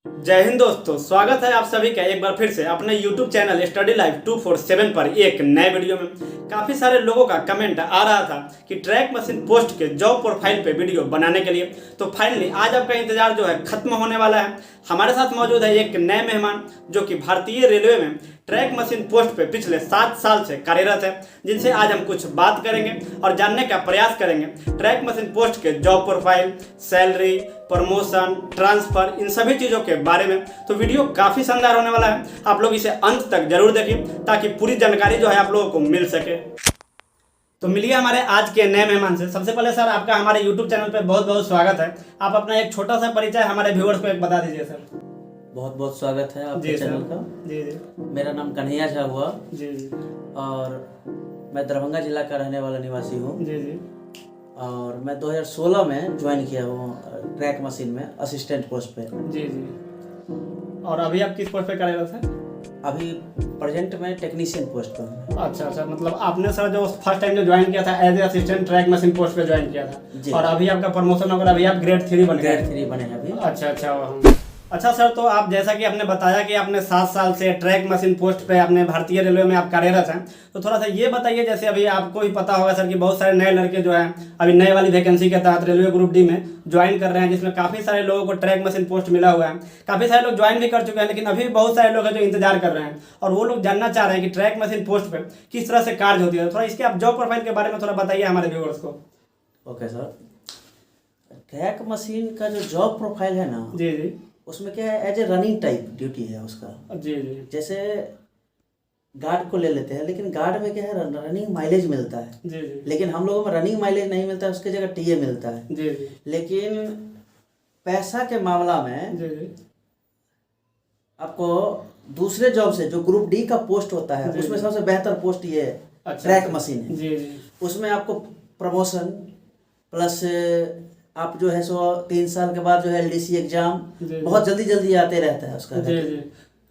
जय हिंद दोस्तों, स्वागत है आप सभी का एक बार फिर से अपने YouTube चैनल स्टडी लाइफ 247 पर एक नए वीडियो में। काफ़ी सारे लोगों का कमेंट आ रहा था कि ट्रैक मशीन पोस्ट के जॉब प्रोफाइल पे वीडियो बनाने के लिए, तो फाइनली आज आपका इंतजार जो है खत्म होने वाला है। हमारे साथ मौजूद है एक नए मेहमान जो कि भारतीय रेलवे में ट्रैक मशीन पोस्ट पे पिछले 7 साल से कार्यरत है, जिनसे आज हम कुछ बात करेंगे और जानने का प्रयास करेंगे ट्रैक मशीन पोस्ट के job profile, salary, promotion, transfer, इन सभी चीज़ों के बारे में। तो वीडियो काफ़ी शानदार होने वाला है, आप लोग इसे अंत तक जरूर देखें ताकि पूरी जानकारी जो है आप लोगों को मिल सके। तो मिलिए हमारे आज के नए मेहमान से। सबसे पहले सर, आपका हमारे YouTube चैनल पे बहुत बहुत स्वागत है। आप अपना एक छोटा सा परिचय हमारे व्यूअर्स को एक बता दीजिए सर। बहुत बहुत स्वागत है आपके चैनल का। जी जी। मेरा नाम कन्हैया झा हुआ जी जी। और मैं दरभंगा जिला का रहने वाला निवासी हूँ। जी जी। और मैं 2016 में ज्वाइन किया हूँ ट्रैक मशीन में असिस्टेंट पोस्ट पे। जी जी। और अभी आप किस पोस्ट पे कार्यरत हैं? अभी प्रेजेंट में टेक्नीशियन पोस्ट पर हूँ। अच्छा अच्छा, मतलब आपने सर जो फर्स्ट टाइम जो ज्वाइन किया था as a assistant track machine post पे ज्वाइन किया था, और अभी आपका प्रमोशन होकर अभी आप ग्रेड 3 बन गए। ग्रेड 3 बने हैं अभी। अच्छा अच्छा। अच्छा सर, तो आप जैसा कि आपने बताया कि आपने 7 साल से ट्रैक मशीन पोस्ट पे अपने भारतीय रेलवे में आप कार्यरत हैं, तो थोड़ा सा ये बताइए, जैसे अभी आपको ही पता होगा सर कि बहुत सारे नए लड़के जो हैं अभी नए वाली वैकेंसी के तहत रेलवे ग्रुप डी में ज्वाइन कर रहे हैं, जिसमें काफ़ी सारे लोगों को ट्रैक मशीन पोस्ट मिला हुआ है। काफ़ी सारे लोग ज्वाइन भी कर चुके हैं, लेकिन अभी भी बहुत सारे लोग हैं जो इंतजार कर रहे हैं, और वो लोग जानना चाह रहे हैं कि ट्रैक मशीन पोस्ट पर किस तरह से कार्य होती है। थोड़ा इसके आप जॉब प्रोफाइल के बारे में थोड़ा बताइए हमारे व्यूअर्स को। ओके सर, ट्रैक मशीन का जो जॉब प्रोफाइल है ना, जी जी, उसमें क्या है, as a running type duty है उसका। जी जी। जैसे गार्ड को ले लेते हैं, लेकिन गार्ड में क्या है, रनिंग माइलेज मिलता है। जी जी। लेकिन हम लोगों में रनिंग माइलेज नहीं मिलता है, उसकी जगह टीए मिलता है। जी जी। लेकिन पैसा के मामला में जी जी। आपको दूसरे जॉब से जो ग्रुप डी का पोस्ट होता है, उसमें सबसे बेहतर पोस्ट ये ट्रैक मशीन है। जी जी। उसमें आपको प्रमोशन प्लस आप जो है सो 3 साल के बाद जो है एलडीसी एग्जाम बहुत जल्दी जल्दी आते रहता है उसका। जी जी।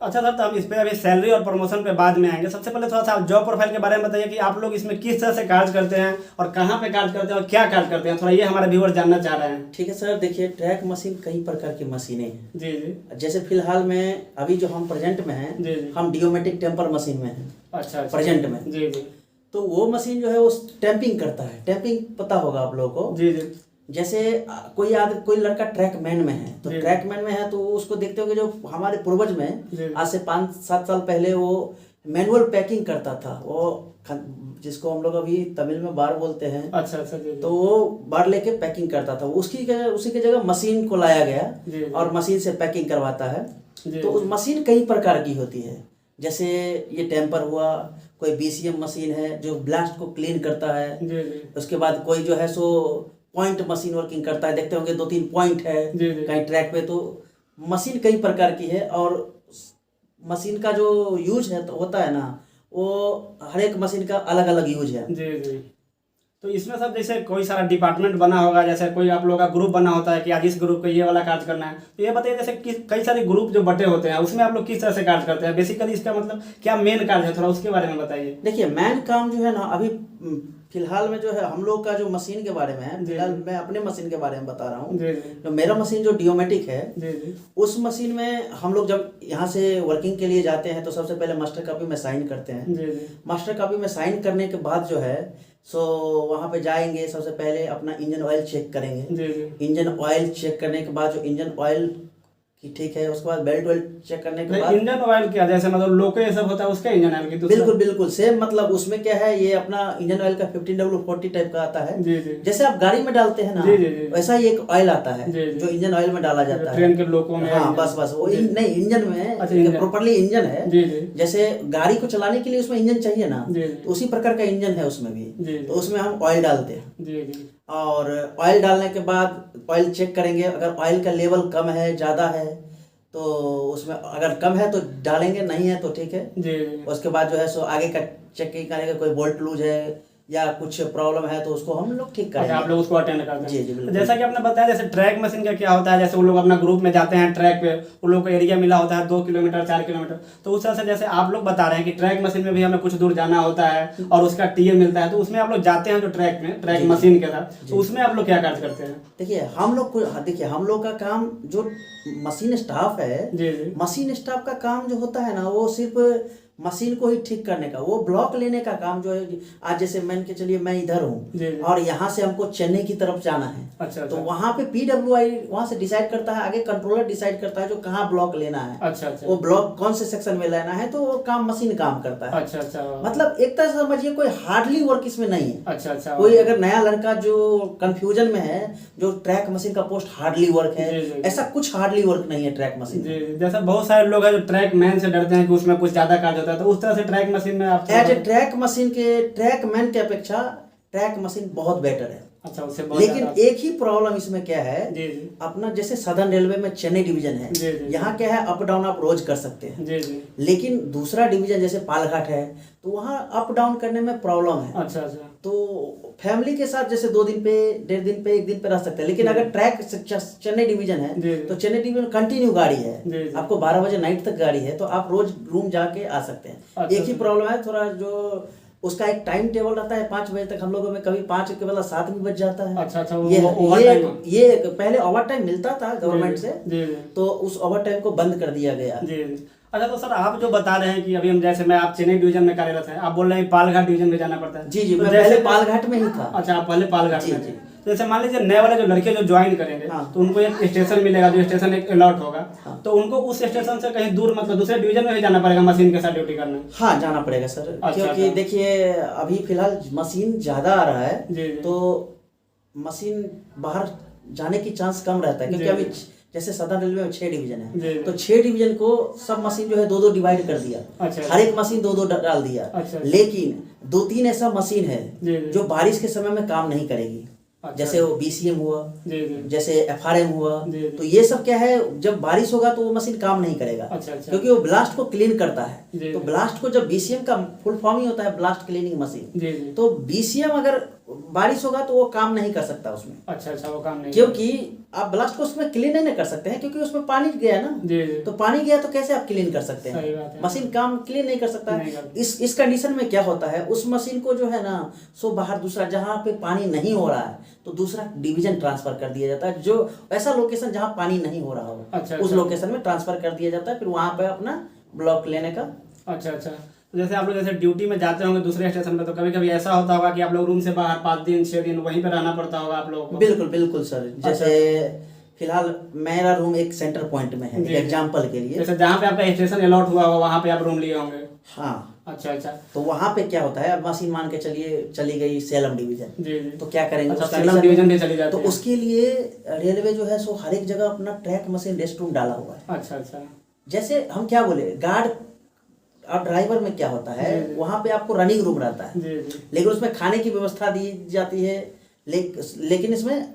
अच्छा सर, तो हम इस पे अभी सैलरी और प्रमोशन पे बाद में आएंगे। सबसे पहले थोड़ा सा आप जॉब प्रोफाइल के बारे में बताइए कि आप लोग इसमें किस तरह से कार्य करते हैं और कहाँ पे कार्य करते हैं और क्या कार्य करते हैं, थोड़ा ये हमारे व्यूअर जानना चाह रहे हैं। ठीक है सर, देखिए ट्रैक मशीन कई प्रकार की मशीनें हैं। जी जी। जैसे फिलहाल में अभी जो हम प्रेजेंट में हैं, जी जी। हम डियोमेटिक टेम्पर मशीन में हैं। अच्छा प्रेजेंट में। जी जी। तो वो मशीन जो है वो टैंपिंग करता है। टैंपिंग पता होगा आप लोगों को। जी जी। जैसे कोई लड़का ट्रैकमैन में है, तो ट्रैकमैन में है तो उसको देखते होंगे, जो हमारे पूर्वज में आज से 5-7 साल पहले वो मैनुअल पैकिंग करता था, वो जिसको हम लोग अभी तमिल में बार बोलते हैं। अच्छा अच्छा। जी। तो वो बार लेके पैकिंग करता था। उसी की जगह मशीन को लाया गया और मशीन से पैकिंग करवाता है। तो उस मशीन कई प्रकार की होती है। जैसे ये टेम्पर हुआ, कोई बीसीएम मशीन है जो ब्लास्ट को क्लीन करता है। उसके बाद कोई जो है सो पॉइंट मशीन वर्किंग करता है, देखते होंगे 2-3 पॉइंट है कहीं ट्रैक पे। तो मशीन कई प्रकार की है, और मशीन का जो यूज है तो होता है ना, वो हर एक मशीन का अलग अलग यूज है। जी जी। तो इसमें सब जैसे कोई सारा डिपार्टमेंट बना होगा, जैसे कोई आप लोगों का ग्रुप बना होता है कि आज इस ग्रुप को ये वाला कार्य करना है, तो ये बताइए जैसे कई सारे ग्रुप जो बटे होते हैं उसमें आप लोग किस तरह से कार्य करते हैं, बेसिकली इसका मतलब क्या मेन कार्य है, थोड़ा उसके बारे में बताइए। देखिए मेन काम जो है ना, अभी फिलहाल में जो है हम लोग का जो मशीन के बारे में है, फिलहाल मैं अपने मशीन के बारे में बता रहा हूँ। जो मेरा मशीन जो डियोमेटिक है, उस मशीन में हम लोग जब यहाँ से वर्किंग के लिए जाते हैं तो सबसे पहले मास्टर कॉपी में साइन करते हैं। मास्टर कॉपी में साइन करने के बाद जो है सो वहाँ पे जाएंगे, सबसे पहले अपना इंजन ऑयल चेक करेंगे। इंजन ऑयल चेक करने के बाद जो इंजन ऑयल कि ठीक है, उसके बाद बेल्ट वेल्ट चेक करने के बाद इंजन ऑयल क्या, जैसे मतलब लोको ये सब होता है उसका इंजन ऑयल की? बिल्कुल बिल्कुल सेम, मतलब उसमें क्या है, ये अपना इंजन ऑयल का 15W40 टाइप का आता है। जैसे आप गाड़ी में डालते हैं ना, वैसा ही एक ऑयल आता है जो इंजन ऑयल में डाला जाता है ट्रेन के लोको में। हाँ बस वो नहीं, इंजन में प्रॉपरली इंजन है। जैसे गाड़ी को चलाने के लिए उसमें इंजन चाहिए ना, तो उसी प्रकार का इंजन है उसमें भी। तो उसमें हम ऑयल डालते हैं, और ऑयल डालने के बाद ऑयल चेक करेंगे। अगर ऑयल का लेवल कम है, ज़्यादा है, तो उसमें अगर कम है तो डालेंगे, नहीं है तो ठीक है। उसके बाद जो है सो आगे का चेकिंग करेंगे, कोई बोल्ट लूज है, या कुछ प्रॉब्लम है तो उसको हम लोग ठीक करेंगे। आप लोग उसको अटेंड करते हैं। जी जी बिल्कुल। जैसा कि आपने बताया, जैसे ट्रैक मशीन का क्या होता है, जैसे वो लोग अपना ग्रुप में जाते हैं ट्रैक पे, उन लोग को एरिया मिला होता है 2 किलोमीटर 4 किलोमीटर, तो उस तरह से जैसे आप लोग बता रहे हैं कि ट्रैक मशीन में भी हमें कुछ दूर जाना होता है और उसका टीए मिलता है, तो उसमें आप लोग जाते हैं जो ट्रैक में ट्रैक मशीन के साथ, तो उसमें आप लोग क्या कार्य करते हैं? देखिए हम लोग को, देखिए हम लोग का काम जो मशीन स्टाफ है, जी जी। मशीन स्टाफ का काम जो होता है ना, वो सिर्फ मशीन को ही ठीक करने का, वो ब्लॉक लेने का काम जो है। आज जैसे मान के चलिए मैं इधर हूँ और यहाँ से हमको चेन्नई की तरफ जाना है। अच्छा, तो वहाँ पे PWI वहाँ से डिसाइड करता है, आगे कंट्रोलर डिसाइड करता है जो कहाँ ब्लॉक लेना है। अच्छा, वो ब्लॉक कौन से सेक्शन में लेना है, तो वो काम मशीन काम करता है। अच्छा अच्छा। मतलब एक तरह से समझिए कोई हार्डली वर्क इसमें नहीं है। अच्छा अच्छा। कोई अगर नया लड़का जो कंफ्यूजन में है, जो ट्रैक मशीन का पोस्ट हार्डली वर्क है, ऐसा कुछ हार्डली वर्क नहीं है ट्रैक मशीन। जैसा बहुत सारे लोग हैं जो ट्रैक मैन से डरते हैं कि उसमें कुछ ज्यादा कार्य होता है, तो उस तरह से ट्रैक मशीन में आप एज ए ट्रैक मशीन के, ट्रैक मैन के अपेक्षा ट्रैक मशीन बहुत बेटर है। अच्छा, उससे लेकिन एक ही प्रॉब्लम इसमें क्या है, जी जी। अपना जैसे सदर्न रेलवे में चेन्नई डिवीजन है, यहाँ क्या है, अप डाउन आप रोज कर सकते हैं। जी जी। लेकिन दूसरा डिवीजन जैसे पालघाट है, तो वहाँ अप डाउन करने में प्रॉब्लम है। अच्छा अच्छा। तो फैमिली के साथ जैसे 2 दिन पे, 1.5 दिन पे, 1 दिन पे रह सकते हैं। लेकिन अगर ट्रैक चेन्नई डिवीजन है, तो चेन्नई डिवीजन कंटिन्यू गाड़ी है, आपको 12 बजे नाइट तक गाड़ी है, तो आप रोज रूम जाके आ सकते हैं। एक ही प्रॉब्लम है थोड़ा, जो उसका एक टाइम टेबल रहता है 5 बजे तक, हम लोगों में कभी 5 के बदला 7 भी बज जाता है। अच्छा अच्छा। ये पहले ओवर टाइम मिलता था गवर्नमेंट से, तो उस ओवर टाइम को बंद कर दिया गया। जी। अच्छा, तो सर आप जो बता रहे हैं कि अभी हम जैसे मैं आप चेन्नई डिवीजन में कार्यरत हैं, आप बोल रहे हैं पालघाट डिवीजन में जाना पड़ता है। जी जी, तो मैं पहले पालघाट में ही था। अच्छा, आप पहले पालघाट में जी। तो जैसे मान लीजिए नए वाले जो लड़के जो ज्वाइन करेंगे, तो उनको एक स्टेशन मिलेगा, जो स्टेशन एक अलॉट होगा, तो उनको उस स्टेशन से कहीं दूर, मतलब दूसरे डिवीजन में ही जाना पड़ेगा मशीन के साथ ड्यूटी करने? हाँ, जाना पड़ेगा सर। क्योंकि देखिए अभी फिलहाल मशीन ज्यादा आ रहा है, तो मशीन बाहर जाने की चांस कम रहता है। क्योंकि अभी जैसे सदर्न रेलवे में 6 डिवीजन है, तो 6 डिवीजन को सब मशीन जो है 2-2 डिवाइड कर दिया। अच्छा। हर एक मशीन 2-2 डाल दिया। अच्छा। लेकिन 2-3 ऐसा मशीन है जो बारिश के समय में काम नहीं करेगी। अच्छा। जैसे वो BCM हुआ, जैसे FRM हुआ, तो ये सब क्या है, जब बारिश होगा तो वो मशीन काम नहीं करेगा। अच्छा। क्योंकि वो ब्लास्ट को क्लीन करता है। तो ब्लास्ट को, जब BCM का फुल फॉर्म ही होता है ब्लास्ट क्लीनिंग मशीन, तो BCM अगर बारिश होगा तो वो काम नहीं कर सकता उसमें। अच्छा अच्छा, वो काम नहीं, क्योंकि आप ब्लास्ट को उसमें क्लीन नहीं कर सकते हैं, क्योंकि उसमें पानी गया ना। तो पानी गया तो कैसे आप क्लीन कर सकते हैं? मशीन काम क्लीन नहीं कर सकता है। इस कंडीशन में क्या होता है, उस मशीन को जो है ना, सो बाहर दूसरा, जहाँ पे पानी नहीं हो रहा है, तो दूसरा डिवीजन ट्रांसफर कर दिया जाता है, जो ऐसा लोकेशन जहाँ पानी नहीं हो रहा हो। अच्छा, उस लोकेशन में ट्रांसफर कर दिया जाता है, फिर वहाँ पे अपना ब्लॉक लेने का। अच्छा अच्छा। तो जैसे आप लोग जैसे ड्यूटी में जाते होंगे दूसरे स्टेशन पे, तो कभी कभी ऐसा होता होगा कि आप लोग रूम से बाहर 5 दिन 6 दिन वहीं पे रहना पड़ता होगा आप लोगों को? बिल्कुल बिल्कुल सर। जैसे फिलहाल मेरा रूम एक सेंटर पॉइंट में है, एग्जाम्पल के लिए। जैसे जहाँ पे आपका स्टेशन अलॉट हुआ होगा वहाँ पे आप रूम लिए होंगे? हाँ। अच्छा अच्छा। तो वहाँ पे क्या होता है, अब मशीन मान के चलिए चली गई सेलम डिवीजन, जी जी, तो क्या करेंगे? अच्छा, सेलम डिवीजन में चली जाती है, तो उसके लिए रेलवे जो है सो हर एक जगह अपना ट्रैक मशीन रेस्ट रूम डाला हुआ है। अच्छा अच्छा। जैसे हम क्या बोले, गार्ड और ड्राइवर में क्या होता है, वहाँ पे आपको रनिंग रूम रहता है, लेकिन उसमें खाने की व्यवस्था दी जाती है। लेकिन इसमें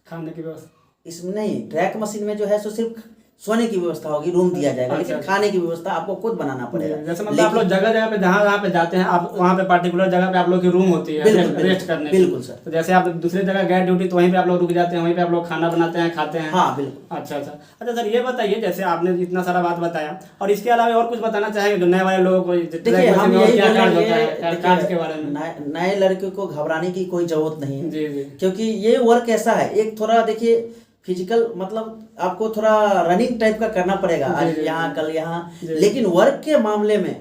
खाने की व्यवस्था इसमें नहीं, ट्रैक मशीन में जो है सो सिर्फ सोने की व्यवस्था होगी, रूम दिया जाएगा। अच्छा, लेकिन खाने की व्यवस्था आपको खुद बनाना पड़ेगा। जैसे मतलब आप लोग जगह जगह पे जहाँ पे जाते हैं, आप वहाँ पे पर्टिकुलर जगह पे आप लोग की रूम होती है रेस्ट करने। बिल्कुल सर। तो जैसे आप दूसरी जगह गए ड्यूटी, तो वहीं पे आप लोग रुक जाते हैं, वहीं पे आप लोग खाना बनाते हैं, खाते हैं? हाँ बिल्कुल। अच्छा अच्छा। अच्छा सर, ये बताइए, जैसे आपने इतना सारा बात बताया, और इसके अलावा और कुछ बताना चाहेंगे जो नए वाले लोगों को? देखिए हम यही बोलेंगे, नए लड़के को घबराने की कोई जरूरत नहीं है। जी जी। क्योंकि ये वर्क ऐसा है, एक थोड़ा देखिए फिजिकल, मतलब आपको थोड़ा रनिंग टाइप का करना पड़ेगा, आज यहाँ कल यहाँ, लेकिन वर्क के मामले में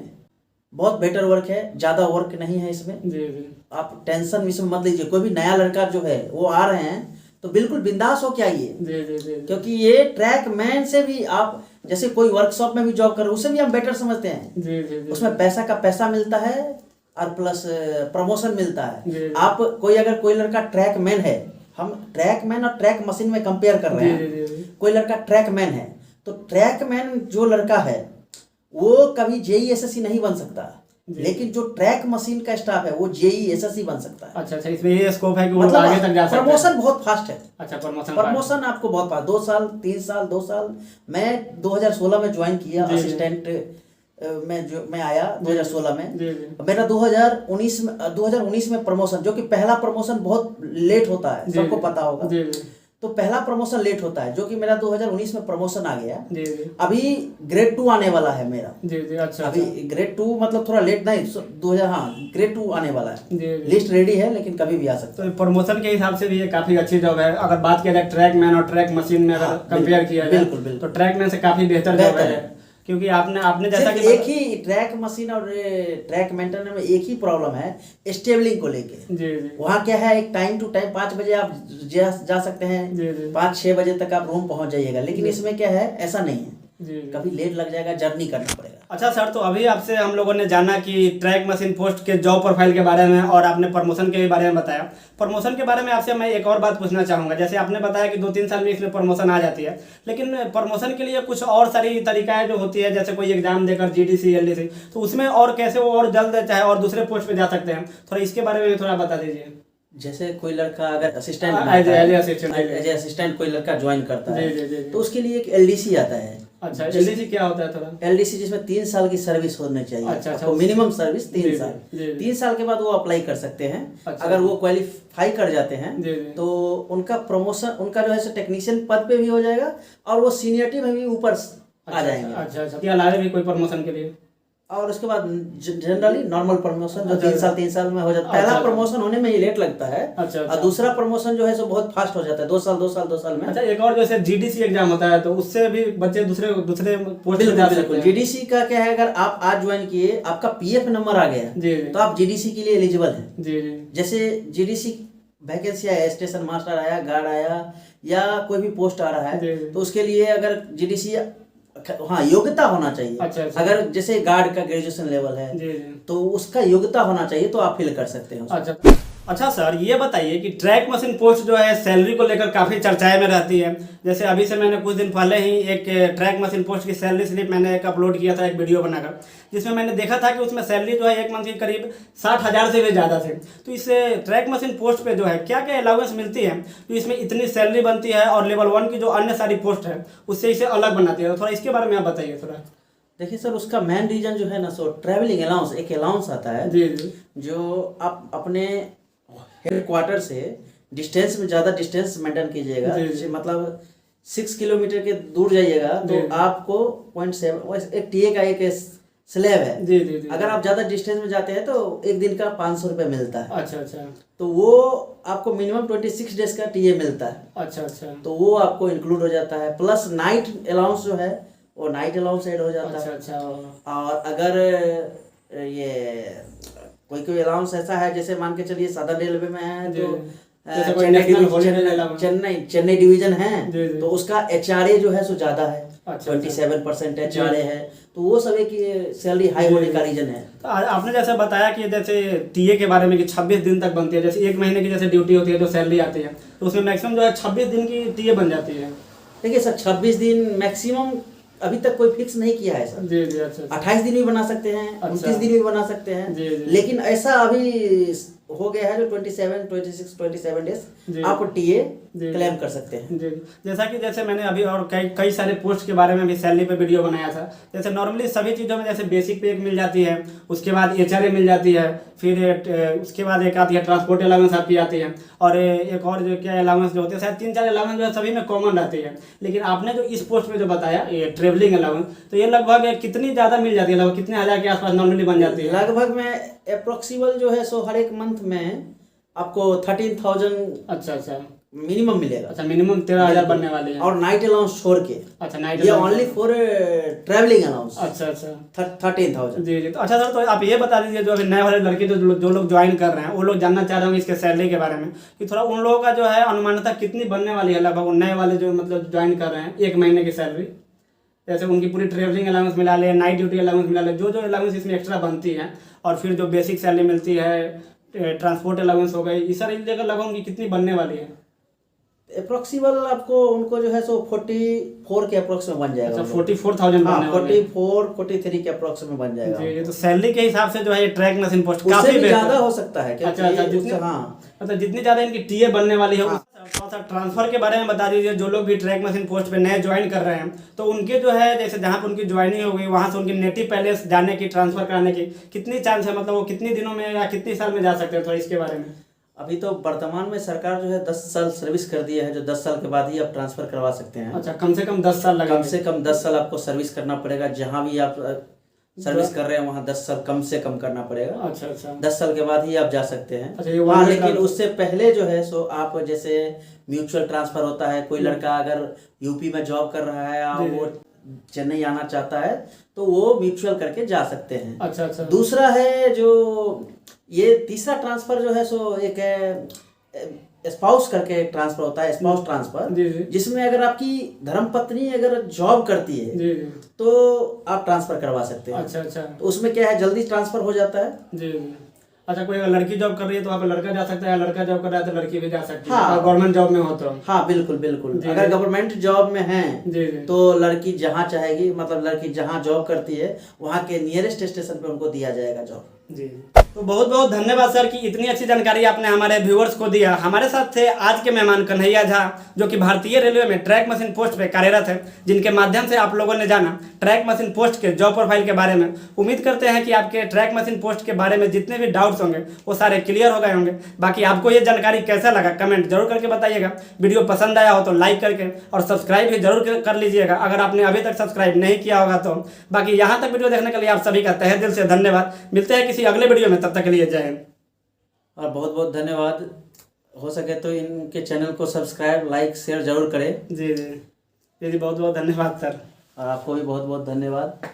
बहुत बेटर वर्क है, ज्यादा वर्क नहीं है इसमें। जी जी। आप टेंशन इसमें मत लीजिए। कोई भी नया लड़का जो है वो आ रहे हैं तो बिल्कुल बिंदास हो के आइए। जी जी जी। क्योंकि ये ट्रैक मैन से भी, आप जैसे कोई वर्कशॉप में भी जॉब कर रहे हो, उससे भी हम बेटर समझते हैं। जी जी। उसमें पैसा का पैसा मिलता है और प्लस प्रमोशन मिलता है। आप अगर कोई लड़का ट्रैक मैन है, हम ट्रैक मैन और ट्रैक मशीन में कंपेयर कर रहे हैं। कोई लड़का ट्रैक मैन है, तो ट्रैक मैन जो लड़का है वो कभी JEE SSC नहीं बन सकता, लेकिन जो ट्रैक मशीन का स्टाफ है वो JEE SSC बन सकता है। अच्छा अच्छा, इसमें ये स्कोप है कि मतलब आगे तक जा सकते हैं। प्रमोशन बहुत फास्ट है। अच्छा, प्रमोशन आपको बहुत फास्ट, 2 साल 3 साल 2 साल। मैं 2016 में ज्वाइन किया असिस्टेंट मैं आया 2016 में। जी जी। मेरा 2019 में प्रमोशन, जो कि पहला प्रमोशन बहुत लेट होता है, सबको पता होगा। जी जी। तो पहला प्रमोशन लेट होता है, जो कि मेरा 2019 में प्रमोशन आ गया। जी जी। अभी ग्रेड 2 आने वाला है मेरा। जी जी। अच्छा। अभी ग्रेड 2 मतलब थोड़ा लेट नहीं, 2000, हाँ ग्रेड 2 आने वाला है। जी जी। लिस्ट रेडी है, लेकिन कभी भी आ सकता है। तो प्रमोशन के हिसाब से भी ये काफी अच्छी जॉब है। अगर बात किया जाए ट्रैक मैन और ट्रैक मशीन में अगर कंपेयर किया जाए, बिल्कुल बिल्कुल, तो ट्रैक मैन से काफी बेहतर जॉब है। क्योंकि आपने जैसा कि एक ही ट्रैक मशीन और ट्रैक मेंटेनेंस में एक ही प्रॉब्लम है, स्टेबलिंग को लेके। जी जी। वहाँ क्या है, एक टाइम टू टाइम 5 बजे आप जा सकते हैं, 5-6 बजे तक आप रूम पहुँच जाइएगा। लेकिन इसमें क्या है, ऐसा नहीं है, कभी लेट लग जाएगा, जर्नी करना पड़ेगा। अच्छा सर, तो अभी आपसे हम लोगों ने जाना कि ट्रैक मशीन पोस्ट के जॉब प्रोफाइल के बारे में, और आपने प्रमोशन के बारे में बताया। प्रमोशन के बारे में आपसे मैं एक और बात पूछना चाहूँगा। जैसे आपने बताया कि 2-3 साल में इसमें प्रमोशन आ जाती है, लेकिन प्रमोशन के लिए कुछ और सारी तरीकाएं जो होती है, जैसे कोई एग्जाम देकर GDC LDC, तो उसमें और कैसे वो और जल्द चाहे और दूसरे पोस्ट पे जा सकते हैं, थोड़ा इसके बारे में थोड़ा बता दीजिए। जैसे कोई लड़का अगर असिस्टेंट एज असिस्टेंट कोई लड़का ज्वाइन करता है, जी, जी। तो उसके लिए एक LDC आता है। अच्छा, LDC क्या होता है थोड़ा? LDC जिसमें 3 साल की सर्विस होनी चाहिए। अच्छा, आपको मिनिमम सर्विस 3 साल। जी, जी। 3 साल के बाद वो अप्लाई कर सकते हैं। अच्छा। अगर वो क्वालिफाई कर जाते हैं, जी, जी। तो उनका प्रमोशन, उनका जो है टेक्नीशियन पद पे भी हो जाएगा, और वो सीनियरिटी में भी ऊपर आ जाएंगे। अच्छा अच्छा। क्या अलावा भी कोई प्रमोशन के लिए? और उसके बाद जनरली नॉर्मल प्रमोशन जो 3 साल में हो जाता है। पहला प्रमोशन होने में ही लेट लगता है। अच्छा। और दूसरा प्रमोशन जो है सो बहुत फास्ट हो जाता है, 2 साल में। अच्छा, एक और जैसे GDC एग्जाम होता है, तो उससे भी बच्चे दूसरे पोस्ट पे जा सकते हैं। GDC का क्या है, अगर आप आज ज्वाइन किए, आपका PF नंबर आ गया, जी, तो आप GDC के लिए एलिजिबल हैं। जी जी। जैसे GDC वैकेंसी आया, स्टेशन मास्टर आया, गार्ड आया, या कोई भी पोस्ट आ रहा है, तो उसके लिए अगर GDC, हाँ योग्यता होना चाहिए। अच्छा। अगर जैसे गार्ड का ग्रेजुएशन लेवल है, जी। तो उसका योग्यता होना चाहिए, तो आप फिल कर सकते हैं। अच्छा अच्छा सर, ये बताइए कि ट्रैक मशीन पोस्ट जो है सैलरी को लेकर काफ़ी चर्चाएं में रहती है। जैसे अभी से मैंने कुछ दिन पहले ही एक ट्रैक मशीन पोस्ट की सैलरी स्लिप मैंने एक अपलोड किया था, एक वीडियो बनाकर, जिसमें मैंने देखा था कि उसमें सैलरी जो है एक मंथ की करीब 60,000 से भी ज़्यादा थे। तो इस ट्रैक मशीन पोस्ट पे जो है क्या क्या अलाउंस मिलती है, तो इसमें इतनी सैलरी बनती है, और लेवल 1 की जो अन्य सारी पोस्ट है उससे इसे अलग बनाती है। तो थोड़ा इसके बारे में आप बताइए थोड़ा। देखिए सर, उसका मेन रीजन जो है ना, सो ट्रैवलिंग अलाउंस, एक अलाउंस आता है। जी जी। जो आप अपने हेडक्वार्टर से डिस्टेंस में, ज़्यादा डिस्टेंस मेंटेन कीजिएगा, मतलब 6 किलोमीटर के दूर जाइएगा, तो आपको 0.7 एक TA का एक स्लैब है। जी जी जी। अगर आप ज़्यादा डिस्टेंस में जाते हैं, तो एक दिन का 500 रुपये मिलता है। अच्छा अच्छा। तो वो आपको मिनिमम 26 डेज का TA मिलता है। अच्छा अच्छा। तो वो आपको इंक्लूड हो जाता है, प्लस नाइट अलाउंस जो है, वो नाइट अलाउंस ऐड हो जाता है। अच्छा। और अगर ये कोई अलाउंस ऐसा है, जैसे मान के चलिए सादा रेलवे में है, तो चेन्नई डिवीजन है, तो उसका HRA जो है सो ज्यादा है। 27% HRA है, तो वो सब एक सैलरी हाई होने का रीजन है। तो आपने जैसे बताया कि जैसे TA के बारे में कि 26 दिन तक बनती है, जैसे 1 महीने की जैसे ड्यूटी होती है, जो सैलरी आती है, तो उसमें मैक्सिमम जो है 26 दिन की TA बन जाती है। देखिए सर, 26 दिन मैक्सिमम अभी तक कोई फिक्स नहीं किया है सर। जी जी। अच्छा। 28 दिन भी बना सकते हैं, 29 दिन भी बना सकते हैं। जी जी। लेकिन ऐसा अभी हो गया है जो 27 डेज आप TA क्लेम कर सकते हैं। जी। जैसा कि जैसे मैंने अभी और कई सारे पोस्ट के बारे में भी सैलरी पे वीडियो बनाया था। जैसे नॉर्मली सभी चीज़ों में जैसे बेसिक पे एक मिल जाती है, उसके बाद HRA मिल जाती है, फिर उसके बाद एक आती है ट्रांसपोर्ट अलाउंस आपकी आती है, और एक और जो क्या अलाउंस जो होते हैं, शायद 3-4 अलाउंस जो है सभी में कॉमन रहती है। लेकिन आपने जो इस पोस्ट में जो बताया ये ट्रेवलिंग अलाउंस, तो ये लगभग कितनी ज़्यादा मिल जाती है, लगभग कितने हज़ार के आसपास नॉर्मली बन जाती है? लगभग में अप्रोक्सीमेबल जो है सो हर एक मंथ में आपको 13,000 अच्छा अच्छा मिनिमम मिलेगा। अच्छा, मिनिमम 13,000 बनने वाली है। और नाइट अलाउंस छोड़ के। अच्छा, नाइट ये ओनली फॉर ट्रैवलिंग अलाउंस। अच्छा अच्छा। 13,000। जी जी। तो अच्छा सर, तो आप ये बता दीजिए, जो अभी नए वाले लड़के जो लोग ज्वाइन कर रहे हैं, वो लोग जानना चाह रहे होंगे इसके सैलरी के बारे में, कि थोड़ा उन लोगों का जो है अनुमानतः कितनी बनने वाली है, लगभग नए वाले जो मतलब ज्वाइन कर रहे हैं 1 महीने की सैलरी, जैसे उनकी पूरी ट्रेवलिंग अलाउंस मिला ले, नाइट ड्यूटी अलाउंस मिला ले, जो अलाउंस इसमें एक्स्ट्रा बनती है, और फिर जो बेसिक सैलरी मिलती है, ट्रांसपोर्ट अलाउंस हो गई, इस सारी जगह लगभग उनकी कितनी बनने वाली है? अप्रोक्सीमेबल आपको उनको जो है सो 44 के अप्रोक्स में बन जाएगा। अच्छा, 44,000 बनने वाली है। 44-43 के अप्रोक्स में बन जाएगा। जी, तो सैलरी के हिसाब से जो है ये ट्रैक मशीन पोस्ट काफी ज्यादा हो सकता है। अच्छा, जितनी ज्यादा इनकी TA बनने वाली है, थोड़ा सा ट्रांसफ़र के बारे में बता दीजिए। जो लोग भी ट्रैक मशीन पोस्ट पे नए ज्वाइन कर रहे हैं तो उनके जो है जैसे जहाँ पर उनकी ज्वाइनिंग हो गई वहाँ से उनकी नेटिव पैलेस जाने की, ट्रांसफ़र कराने की कितनी चांस है, मतलब वो कितनी दिनों में या कितनी साल में जा सकते हैं, थोड़ा इसके बारे में। अभी तो वर्तमान में सरकार जो है 10 साल सर्विस कर दिया है, जो 10 साल के बाद ही आप ट्रांसफ़र करवा सकते हैं। अच्छा, कम से कम 10 साल लगेंगे। कम से कम 10 साल आपको सर्विस करना पड़ेगा, जहाँ भी आप सर्विस कर रहे हैं वहाँ 10 साल कम से कम करना पड़ेगा। अच्छा अच्छा। 10 साल के बाद ही आप जा सकते हैं। अच्छा, ये हाँ, लेकिन उससे पहले जो है सो आप जैसे म्यूचुअल ट्रांसफ़र होता है, कोई लड़का अगर यूपी में जॉब कर रहा है और वो चेन्नई आना चाहता है तो वो म्यूचुअल करके जा सकते हैं। अच्छा अच्छा। दूसरा है जो ये तीसरा ट्रांसफ़र जो है सो एक है स्पाउस करके एक ट्रांसफर होता है, स्पाउस ट्रांसफर, जिसमें अगर आपकी धर्मपत्नी अगर जॉब करती है तो आप ट्रांसफर करवा सकते हैं। अच्छा अच्छा। तो उसमें क्या है, जल्दी ट्रांसफर हो जाता है। जी। अच्छा, कोई अगर लड़की जॉब कर रही है तो वहाँ पे लड़का जा सकता है, लड़का जॉब कर रहा है तो लड़की भी जा सकती है। हाँ, गवर्नमेंट जॉब में हो तो। हाँ बिल्कुल बिल्कुल। अगर गवर्नमेंट जॉब में है तो लड़की जहाँ चाहेगी, मतलब लड़की जहाँ जॉब करती है वहाँ के नियरेस्ट स्टेशन पे उनको दिया जाएगा जॉब। जी। तो बहुत बहुत धन्यवाद सर कि इतनी अच्छी जानकारी आपने हमारे व्यूअर्स को दिया। हमारे साथ थे आज के मेहमान कन्हैया झा, जो कि भारतीय रेलवे में ट्रैक मशीन पोस्ट पे कार्यरत है, जिनके माध्यम से आप लोगों ने जाना ट्रैक मशीन पोस्ट के जॉब प्रोफाइल के बारे में। उम्मीद करते हैं कि आपके ट्रैक मशीन पोस्ट के बारे में जितने भी डाउट्स होंगे वो सारे क्लियर हो गए होंगे। बाकी आपको ये जानकारी कैसा लगा कमेंट जरूर करके बताइएगा। वीडियो पसंद आया हो तो लाइक करके और सब्सक्राइब भी जरूर कर लीजिएगा अगर आपने अभी तक सब्सक्राइब नहीं किया होगा तो। बाकी यहाँ तक वीडियो देखने के लिए आप सभी का तहे दिल से धन्यवाद। मिलते हैं किसी अगले वीडियो में, तब तक के लिए जय हिंद। और बहुत बहुत धन्यवाद। हो सके तो इनके चैनल को सब्सक्राइब, लाइक, शेयर जरूर करें। जी जी जी, बहुत बहुत धन्यवाद सर। और आपको भी बहुत बहुत धन्यवाद।